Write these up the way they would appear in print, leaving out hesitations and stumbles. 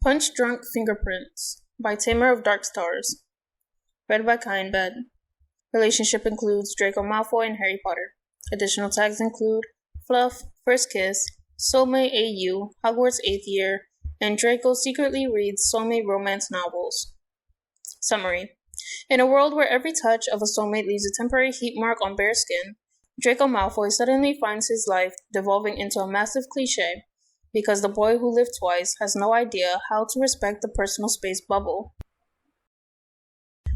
Punch-Drunk Fingerprints by Tamer of Dark Stars. Read by Kaiinbed. Relationship includes Draco Malfoy and Harry Potter. Additional tags include Fluff, First Kiss, Soulmate AU, Hogwarts 8th Year, and Draco secretly reads soulmate romance novels. Summary. In a world where every touch of a soulmate leaves a temporary heat mark on bare skin, Draco Malfoy suddenly finds his life devolving into a massive cliché because the boy who lived twice has no idea how to respect the personal space bubble.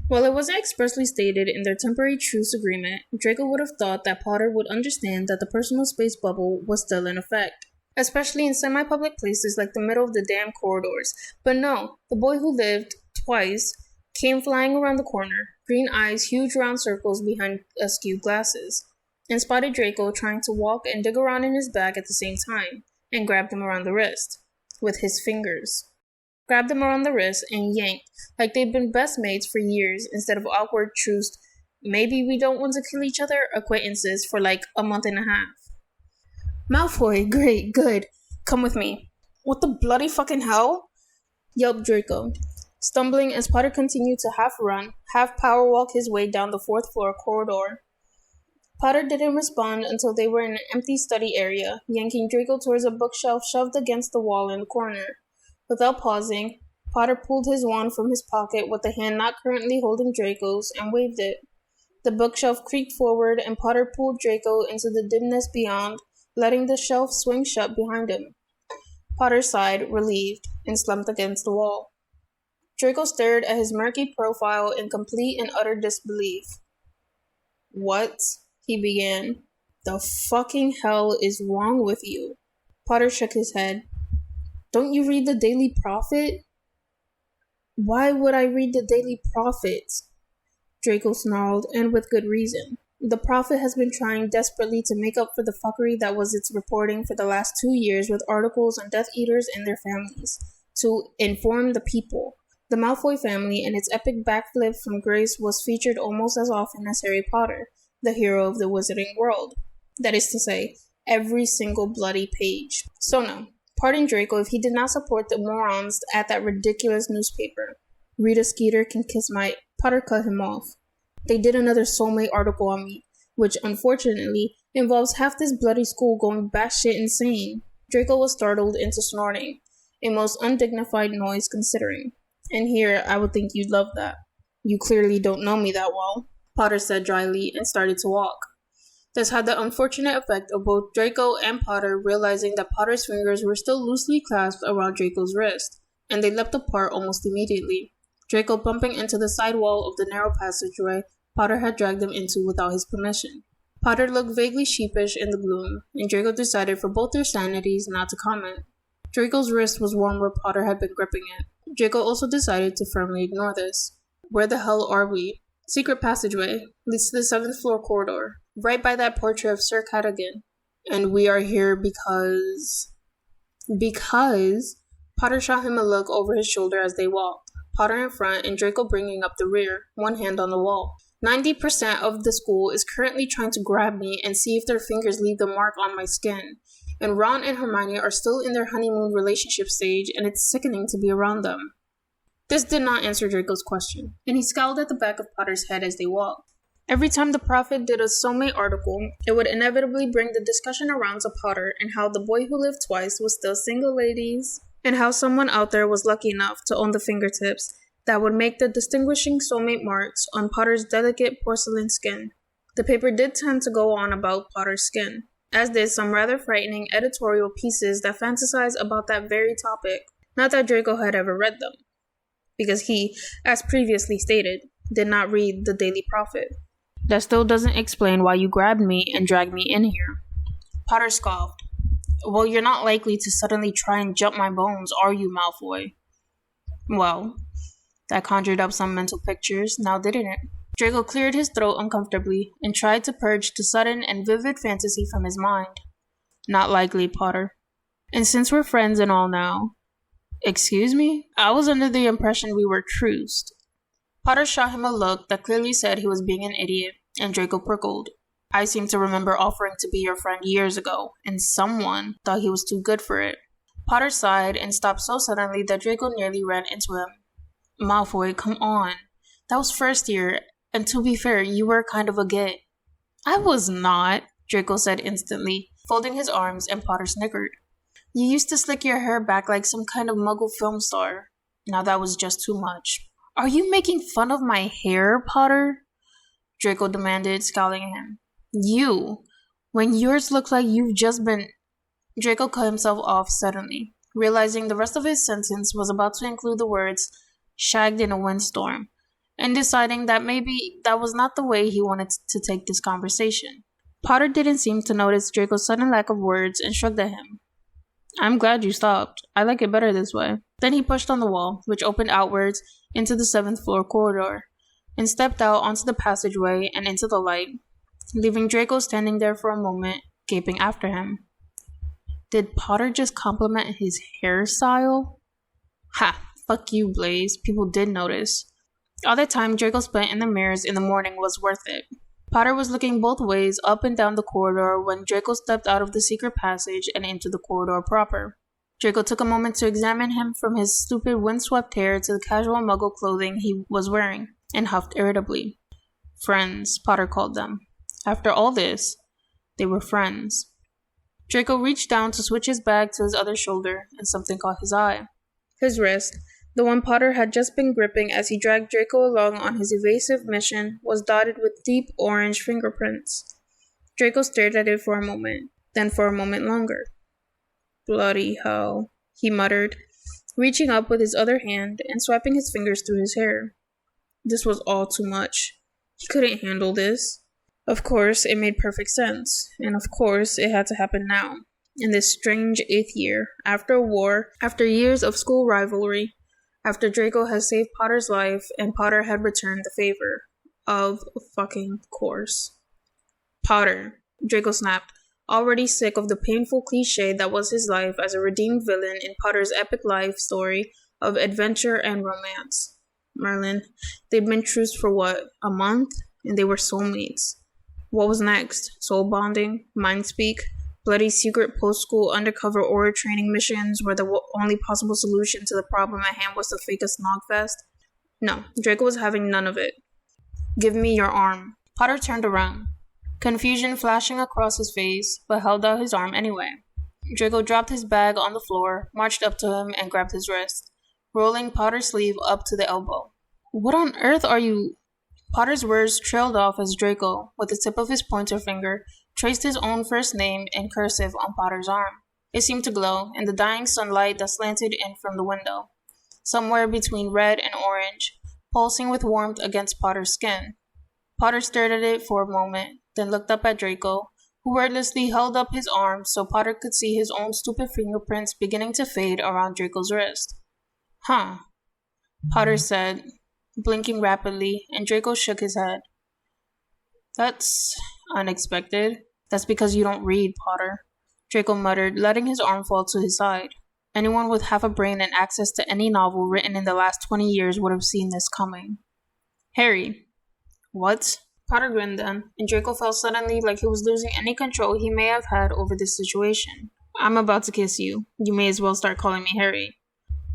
While it wasn't expressly stated in their temporary truce agreement, Draco would have thought that Potter would understand that the personal space bubble was still in effect, especially in semi-public places like the middle of the damn corridors. But no, the boy who lived twice came flying around the corner, green eyes huge round circles behind askew glasses, and spotted Draco trying to walk and dig around in his bag at the same time, and grabbed him around the wrist, with his fingers. Grabbed him around the wrist and yanked, like they'd been best mates for years instead of awkward truce, maybe we don't want to kill each other acquaintances for like a month and a half. Malfoy, great, good, come with me. What the bloody fucking hell? Yelped Draco, stumbling as Potter continued to half run, half power walk his way down the 4th floor corridor. Potter didn't respond until they were in an empty study area, yanking Draco towards a bookshelf shoved against the wall in the corner. Without pausing, Potter pulled his wand from his pocket with the hand not currently holding Draco's and waved it. The bookshelf creaked forward and Potter pulled Draco into the dimness beyond, letting the shelf swing shut behind him. Potter sighed, relieved, and slumped against the wall. Draco stared at his murky profile in complete and utter disbelief. What? He began. The fucking hell is wrong with you? Potter shook his head. Don't you read the Daily Prophet? Why would I read the Daily Prophet? Draco snarled, and with good reason. The Prophet has been trying desperately to make up for the fuckery that was its reporting for the last 2 years with articles on Death Eaters and their families, to inform the people. The Malfoy family and its epic backflip from grace was featured almost as often as Harry Potter, the hero of the wizarding world. That is to say, every single bloody page. So no, pardon Draco if he did not support the morons at that ridiculous newspaper. Rita Skeeter can kiss my... Potter cut him off. They did another soulmate article on me, which unfortunately involves half this bloody school going batshit insane. Draco was startled into snorting, a most undignified noise considering. And here, I would think you'd love that. You clearly don't know me that well, Potter said dryly and started to walk. This had the unfortunate effect of both Draco and Potter realizing that Potter's fingers were still loosely clasped around Draco's wrist, and they leapt apart almost immediately. Draco bumping into the side wall of the narrow passageway Potter had dragged him into without his permission. Potter looked vaguely sheepish in the gloom, and Draco decided for both their sanities not to comment. Draco's wrist was warm where Potter had been gripping it. Draco also decided to firmly ignore this. Where the hell are we? Secret passageway leads to the 7th floor corridor, right by that portrait of Sir Cadogan. And we are here because... Potter shot him a look over his shoulder as they walked, Potter in front and Draco bringing up the rear, one hand on the wall. 90% of the school is currently trying to grab me and see if their fingers leave the mark on my skin. And Ron and Hermione are still in their honeymoon relationship stage, and it's sickening to be around them. This did not answer Draco's question, and he scowled at the back of Potter's head as they walked. Every time the Prophet did a soulmate article, it would inevitably bring the discussion around to Potter and how the boy who lived twice was still single, ladies, and how someone out there was lucky enough to own the fingertips that would make the distinguishing soulmate marks on Potter's delicate porcelain skin. The paper did tend to go on about Potter's skin, as did some rather frightening editorial pieces that fantasize about that very topic. Not that Draco had ever read them, because he, as previously stated, did not read the Daily Prophet. That still doesn't explain why you grabbed me and dragged me in here. Potter scoffed. Well, you're not likely to suddenly try and jump my bones, are you, Malfoy? Well, that conjured up some mental pictures, now didn't it? Draco cleared his throat uncomfortably and tried to purge the sudden and vivid fantasy from his mind. Not likely, Potter. And since we're friends and all now... Excuse me? I was under the impression we were truced. Potter shot him a look that clearly said he was being an idiot, and Draco prickled. I seem to remember offering to be your friend years ago, and someone thought he was too good for it. Potter sighed and stopped so suddenly that Draco nearly ran into him. Malfoy, come on. That was first year, and to be fair, you were kind of a git. I was not, Draco said instantly, folding his arms, and Potter snickered. You used to slick your hair back like some kind of muggle film star. Now that was just too much. Are you making fun of my hair, Potter? Draco demanded, scowling at him. You, when yours looks like you've just been... Draco cut himself off suddenly, realizing the rest of his sentence was about to include the words, shagged in a windstorm, and deciding that maybe that was not the way he wanted to take this conversation. Potter didn't seem to notice Draco's sudden lack of words and shrugged at him. I'm glad you stopped. I like it better this way. Then he pushed on the wall, which opened outwards into the 7th floor corridor, and stepped out onto the passageway and into the light, leaving Draco standing there for a moment, gaping after him. Did Potter just compliment his hairstyle? Ha! Fuck you, Blaze. People did notice. All the time Draco spent in the mirrors in the morning was worth it. Potter was looking both ways up and down the corridor when Draco stepped out of the secret passage and into the corridor proper. Draco took a moment to examine him from his stupid windswept hair to the casual muggle clothing he was wearing, and huffed irritably. Friends, Potter called them. After all this, they were friends. Draco reached down to switch his bag to his other shoulder, and something caught his eye. His wrist, the one Potter had just been gripping as he dragged Draco along on his evasive mission, was dotted with deep orange fingerprints. Draco stared at it for a moment, then for a moment longer. Bloody hell, he muttered, reaching up with his other hand and swiping his fingers through his hair. This was all too much. He couldn't handle this. Of course, it made perfect sense, and of course, it had to happen now, in this strange 8th year, after a war, after years of school rivalry, after Draco had saved Potter's life and Potter had returned the favor. Of fucking course. Potter, Draco snapped, already sick of the painful cliche that was his life as a redeemed villain in Potter's epic life story of adventure and romance. Merlin, they'd been truce for what, a month? And they were soulmates. What was next? Soul bonding? Mind speak? Bloody secret post-school undercover aura training missions where the only possible solution to the problem at hand was to fake a snogfest? No, Draco was having none of it. Give me your arm. Potter turned around, confusion flashing across his face, but held out his arm anyway. Draco dropped his bag on the floor, marched up to him, and grabbed his wrist, rolling Potter's sleeve up to the elbow. What on earth are you... Potter's words trailed off as Draco, with the tip of his pointer finger, traced his own first name in cursive on Potter's arm. It seemed to glow in the dying sunlight that slanted in from the window, somewhere between red and orange, pulsing with warmth against Potter's skin. Potter stared at it for a moment, then looked up at Draco, who wordlessly held up his arm so Potter could see his own stupid fingerprints beginning to fade around Draco's wrist. Huh, Potter said, blinking rapidly, and Draco shook his head. That's unexpected. That's because you don't read, Potter, Draco muttered, letting his arm fall to his side. Anyone with half a brain and access to any novel written in the last 20 years would have seen this coming. Harry. What? Potter grinned then, and Draco felt suddenly like he was losing any control he may have had over this situation. I'm about to kiss you. You may as well start calling me Harry.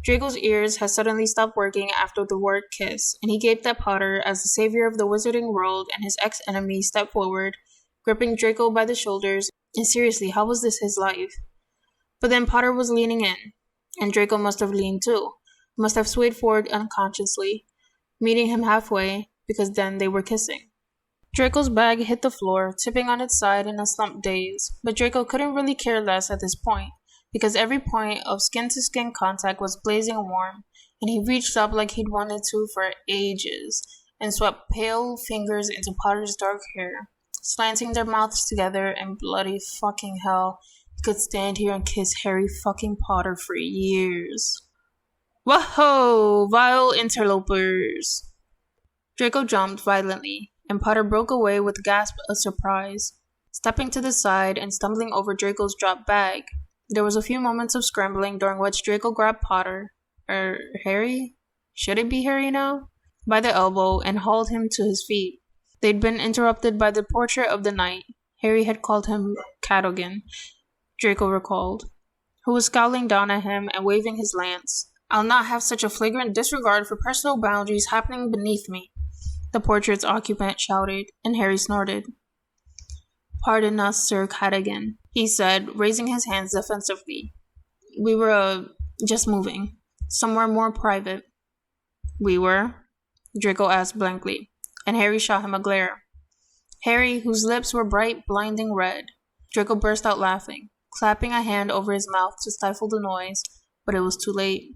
Draco's ears had suddenly stopped working after the word kiss, and he gaped at Potter as the savior of the wizarding world and his ex-enemy stepped forward, gripping Draco by the shoulders, and seriously, how was this his life? But then Potter was leaning in, and Draco must have leaned too, must have swayed forward unconsciously, meeting him halfway, because then they were kissing. Draco's bag hit the floor, tipping on its side in a slumped daze, but Draco couldn't really care less at this point, because every point of skin-to-skin contact was blazing warm, and he reached up like he'd wanted to for ages, and swept pale fingers into Potter's dark hair, slanting their mouths together, and bloody fucking hell, he could stand here and kiss Harry fucking Potter for years. Whoa, vile interlopers! Draco jumped violently, and Potter broke away with a gasp of surprise, stepping to the side and stumbling over Draco's dropped bag. There was a few moments of scrambling during which Draco grabbed Potter, Harry? Should it be Harry now? By the elbow and hauled him to his feet. They'd been interrupted by the portrait of the night. Harry had called him Cadogan, Draco recalled. who was scowling down at him and waving his lance. "I'll not have such a flagrant disregard for personal boundaries happening beneath me," the portrait's occupant shouted, and Harry snorted. "Pardon us, Sir Cadogan," he said, raising his hands defensively. "We were, just moving. Somewhere more private." "We were?" Draco asked blankly, and Harry shot him a glare. Harry, whose lips were bright, blinding red. Draco burst out laughing, clapping a hand over his mouth to stifle the noise, but it was too late.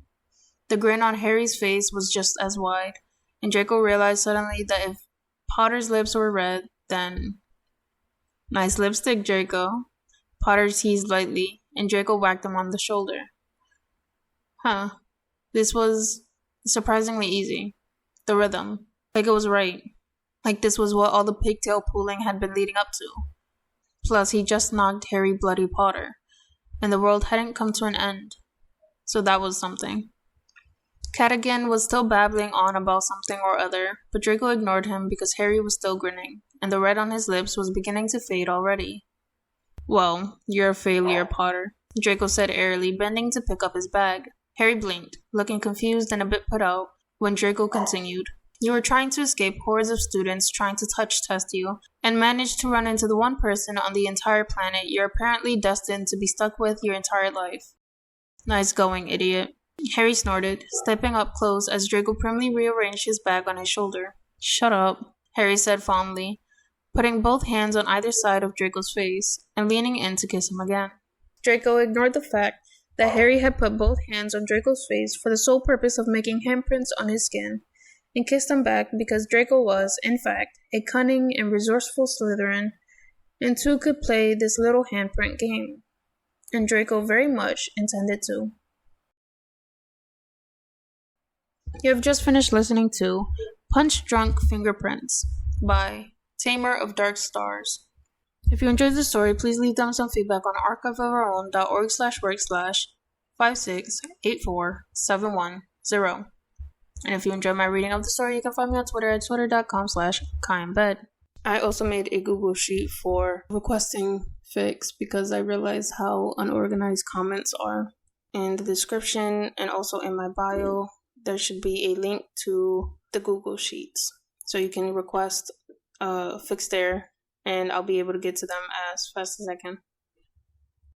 The grin on Harry's face was just as wide, and Draco realized suddenly that if Potter's lips were red, then... "Nice lipstick, Draco." Potter teased lightly, and Draco whacked him on the shoulder. Huh. This was surprisingly easy. The rhythm. Like it was right. Like this was what all the pigtail pulling had been leading up to. Plus, he just knocked Harry bloody Potter, and the world hadn't come to an end. So that was something. Cadogan was still babbling on about something or other, but Draco ignored him because Harry was still grinning, and the red on his lips was beginning to fade already. "Well, you're a failure, Potter," Draco said airily, bending to pick up his bag. Harry blinked, looking confused and a bit put out, when Draco continued. "You were trying to escape hordes of students trying to touch test you, and managed to run into the one person on the entire planet you're apparently destined to be stuck with your entire life." "Nice going, idiot," Harry snorted, stepping up close as Draco primly rearranged his bag on his shoulder. "Shut up," Harry said fondly, putting both hands on either side of Draco's face and leaning in to kiss him again. Draco ignored the fact that Harry had put both hands on Draco's face for the sole purpose of making handprints on his skin, and kissed him back because Draco was, in fact, a cunning and resourceful Slytherin, and two could play this little handprint game. And Draco very much intended to. You have just finished listening to Punch Drunk Fingerprints by Tamer of Dark Stars. If you enjoyed the story, please leave them some feedback on archiveofourown.org/work/5684710. And if you enjoyed my reading of the story, you can find me on Twitter at twitter.com/Kaiinbed. I also made a Google Sheet for requesting fics because I realized how unorganized comments are. In the description and also in my bio, there should be a link to the Google Sheets. So you can request fics there, and I'll be able to get to them as fast as I can.